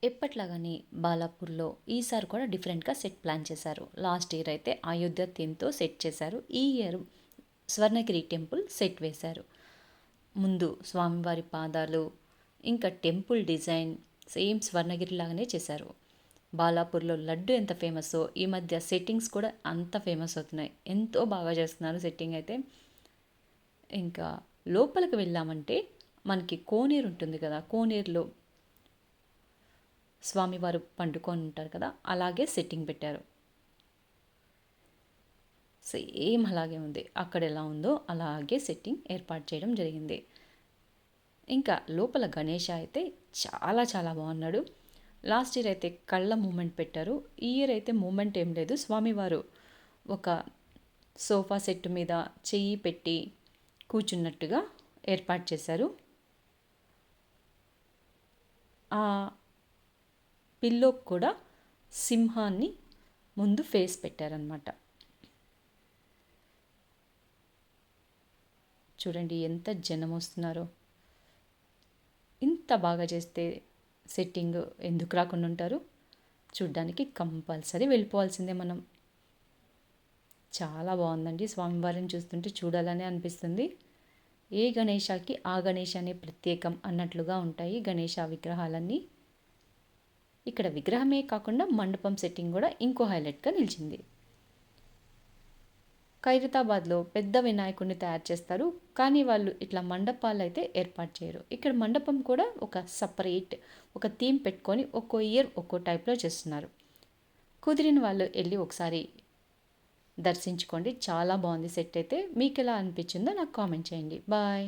ఎప్పట్లాగానే బాలాపూర్లో ఈసారి కూడా డిఫరెంట్గా సెట్ ప్లాన్ చేశారు. లాస్ట్ ఇయర్ అయితే అయోధ్య థీమ్తో సెట్ చేశారు. ఈ ఇయర్ స్వర్ణగిరి టెంపుల్ సెట్ వేశారు. ముందు స్వామివారి పాదాలు, ఇంకా టెంపుల్ డిజైన్ సేమ్ స్వర్ణగిరి లాగానే చేశారు. బాలాపూర్లో లడ్డు ఎంత ఫేమస్సో ఈ మధ్య సెట్టింగ్స్ కూడా అంత ఫేమస్ అవుతున్నాయి. ఎంతో బాగా చేస్తున్నారు సెట్టింగ్ అయితే. ఇంకా లోపలికి వెళ్ళామంటే మనకి కోనేరు ఉంటుంది కదా, కోనేరులో స్వామివారు పండుకొని ఉంటారు కదా, అలాగే సెట్టింగ్ పెట్టారు. సేమ్ అలాగే ఉంది. అక్కడ ఎలా ఉందో అలాగే సెట్టింగ్ ఏర్పాటు చేయడం జరిగింది. ఇంకా లోపల గణేష అయితే చాలా చాలా బాగున్నాడు. లాస్ట్ ఇయర్ అయితే కళ్ళ మూమెంట్ పెట్టారు. ఈ ఇయర్ అయితే మూమెంట్ ఏం లేదు. స్వామివారు ఒక సోఫా సెట్ మీద చెయ్యి పెట్టి కూర్చున్నట్టుగా ఏర్పాటు చేశారు. ఆ పిల్లోకి కూడా సింహాన్ని ముందు ఫేస్ పెట్టారనమాట. చూడండి ఎంత జనం వస్తున్నారో. ఇంత బాగా చేస్తే సెట్టింగ్ ఎందుకు రాకుండా ఉంటారు? చూడ్డానికి కంపల్సరీ వెళ్ళిపోవాల్సిందే మనం. చాలా బాగుందండి. స్వామివారిని చూస్తుంటే చూడాలని అనిపిస్తుంది. ఏ గణేశాకి ఆ గణేశానే ప్రత్యేకం అన్నట్లుగా ఉంటాయి గణేశ విగ్రహాలన్నీ. ఇక్కడ విగ్రహమే కాకుండా మండపం సెట్టింగ్ కూడా ఇంకో హైలైట్గా నిలిచింది. ఖైరతాబాద్లో పెద్ద వినాయకుడిని తయారు చేస్తారు, కానీ వాళ్ళు ఇట్లా మండపాలు అయితే ఏర్పాటు చేయరు. ఇక్కడ మండపం కూడా ఒక సపరేట్ ఒక థీమ్ పెట్టుకొని ఒక్కో ఇయర్ ఒక్కో టైప్లో చేస్తున్నారు. కుదిరిన వాళ్ళు వెళ్ళి ఒకసారి దర్శించుకోండి. చాలా బాగుంది సెట్ అయితే. మీకు ఎలా అనిపించిందో నాకు కామెంట్ చేయండి. బాయ్.